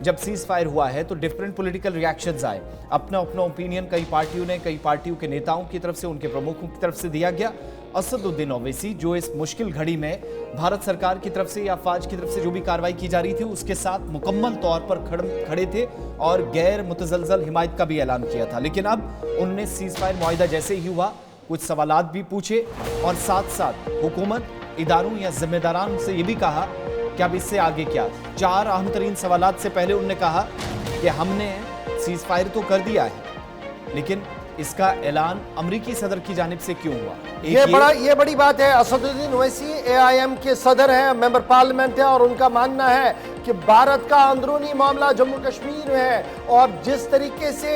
जब cease fire हुआ है तो डिफरेंट पॉलिटिकल रिएक्शंस आए, अपना अपना ओपिनियन कई पार्टियों के नेताओं की तरफ से, उनके प्रमुखों की तरफ से दिया गया। असदुद्दीन ओवैसी जो इस मुश्किल घड़ी में भारत सरकार की तरफ से या अफवाज की तरफ से जो भी कार्रवाई की जा रही थी उसके साथ मुकम्मल तौर पर खड़े थे और गैर मुतजलजल हिमायत का भी ऐलान किया था। लेकिन अब उनने सीज फायर मुआहिदा जैसे ही हुआ कुछ सवालात भी पूछे और साथ साथ हुकूमत, इदारों या जिम्मेदारान से ये भी कहा कि अब इससे आगे क्या। 4 अहम तरीन सवालात से पहले उन्होंने कहा कि हमने सीज फायर तो कर दिया है, लेकिन इसका ऐलान अमेरिकी सदर की जानिब से क्यों हुआ? ये बड़ी बात है। असदुद्दीन ओवैसी AIM के सदर हैं, मेंबर पार्लियामेंट है, और उनका मानना है कि भारत का अंदरूनी मामला जम्मू कश्मीर में है, और जिस तरीके से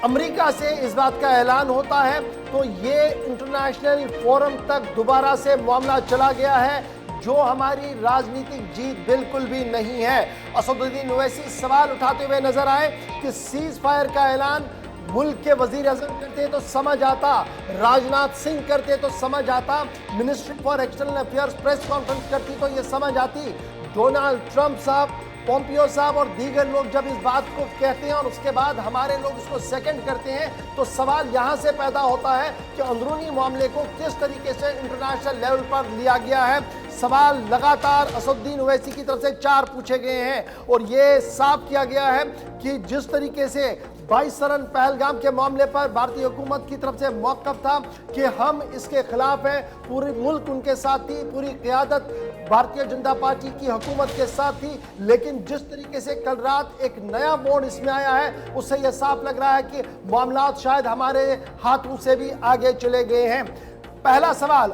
अमेरिका से इस बात का ऐलान होता है तो ये इंटरनेशनल फोरम तक दोबारा से मामला चला गया है, जो हमारी राजनीतिक जीत बिल्कुल भी नहीं है। असदुद्दीन ओवैसी सवाल उठाते हुए नजर आए कि सीज फायर का ऐलान मुल्क के वजीर आजम करते तो समझ आता, राजनाथ सिंह करते तो समझ आता, ministry for external affairs press conference करती तो ये समझ आती, डोनाल्ड ट्रंप साहब, पोम्पियो साहब और दीगर लोग जब इस बात को कहते हैं और उसके बाद हमारे लोग इसको सेकंड करते हैं, तो सवाल यहां से पैदा होता है कि अंदरूनी मामले को किस तरीके से इंटरनेशनल लेवल पर लिया गया है। सवाल लगातार असदुद्दीन ओवैसी की तरफ से 4 पूछे गए हैं और ये साफ किया गया है कि जिस तरीके से 22 सरन पहलगाम के मामले पर भारतीय हुकूमत की तरफ से मौक़िफ़ था कि हम इसके खिलाफ हैं, पूरी मुल्क उनके साथ थी, पूरी क़यादत भारतीय जनता पार्टी की हुकूमत के साथ थी, लेकिन जिस तरीके से कल रात एक नया मोड़ इसमें आया है उससे यह साफ लग रहा है कि मामलात शायद हमारे हाथों से भी आगे चले गए हैं। पहला सवाल,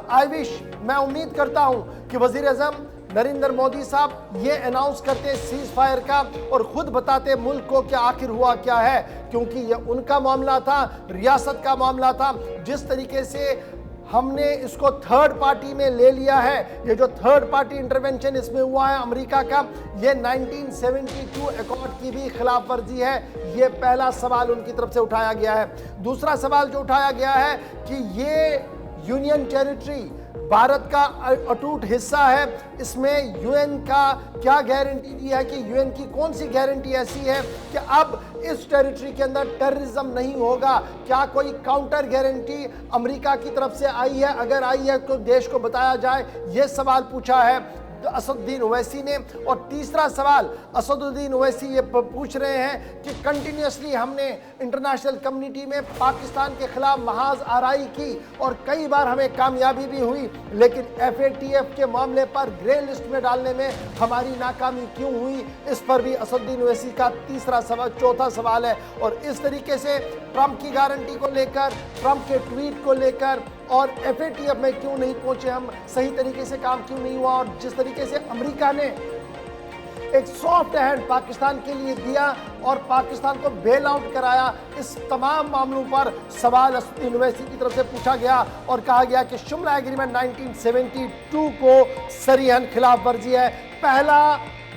मैं उम्मीद करता हूं कि वजीर आज़म नरेंद्र मोदी साहब ये अनाउंस करते सीज फायर का और खुद बताते मुल्क को कि आखिर हुआ क्या है, क्योंकि ये उनका मामला था, रियासत का मामला था। जिस तरीके से हमने इसको थर्ड पार्टी में ले लिया है, ये जो थर्ड पार्टी इंटरवेंशन इसमें हुआ है अमेरिका का, ये 1972 अकॉर्ड की भी खिलाफ वर्जी है। ये पहला सवाल उनकी तरफ से उठाया गया है। दूसरा सवाल जो उठाया गया है कि ये यूनियन टेरिटरी भारत का अटूट हिस्सा है, इसमें यूएन का क्या गारंटी दी है, कि यूएन की कौन सी गारंटी ऐसी है कि अब इस टेरिटरी के अंदर टेररिज्म नहीं होगा? क्या कोई काउंटर गारंटी अमेरिका की तरफ से आई है? अगर आई है तो देश को बताया जाए। यह सवाल पूछा है असदुद्दीन ओवैसी ने। और तीसरा सवाल असदुद्दीन ओवैसी ये पूछ रहे हैं कि कंटिन्यूसली हमने इंटरनेशनल कम्युनिटी में पाकिस्तान के खिलाफ महाज आराई की और कई बार हमें कामयाबी भी हुई, लेकिन FATF के मामले पर ग्रे लिस्ट में डालने में हमारी नाकामी क्यों हुई? इस पर भी असदुद्दीन ओवैसी का चौथा सवाल है। और इस तरीके से ट्रंप की गारंटी को लेकर, ट्रंप के ट्वीट को लेकर और FATF में क्यों नहीं पहुंचे हम, सही तरीके से काम क्यों नहीं हुआ, और जिस तरीके से अमेरिका ने एक सॉफ्ट हैंड पाकिस्तान के लिए दिया और पाकिस्तान को बेल आउट कराया, इस तमाम मामलों पर सवाल असदुद्दीन ओवैसी की तरफ से पूछा गया और कहा गया कि शिमला एग्रीमेंट 1972 को सरीहन खिलाफ वर्जी है। पहला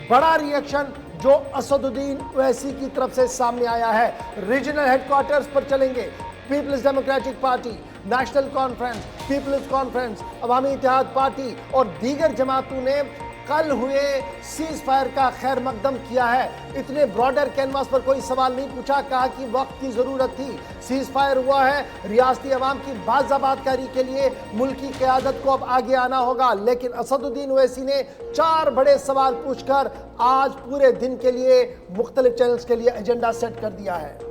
बड़ा रिएक्शन जो असदुद्दीन ओवैसी की तरफ से सामने आया है। रीजनल हेडक्वार्टर्स पर चलेंगे, पीपल्स डेमोक्रेटिक पार्टी, नेशनल कॉन्फ्रेंस, पीपल्स कॉन्फ्रेंस, अवामी इत्तेहाद पार्टी और दीगर जमातों ने कल हुए सीज फायर का खैर मकदम किया है। इतने ब्रॉडर कैनवास पर कोई सवाल नहीं पूछा, कहा कि वक्त की ज़रूरत थी, सीज फायर हुआ है, रियासती अवाम की बाज़ाबातकारी के लिए मुल्क की क़यादत को अब आगे आना होगा। लेकिन असदुद्दीन ओवैसी ने 4 बड़े सवाल पूछकर आज पूरे दिन के लिए मुख्तलिफ चैनल्स के लिए एजेंडा सेट कर दिया है।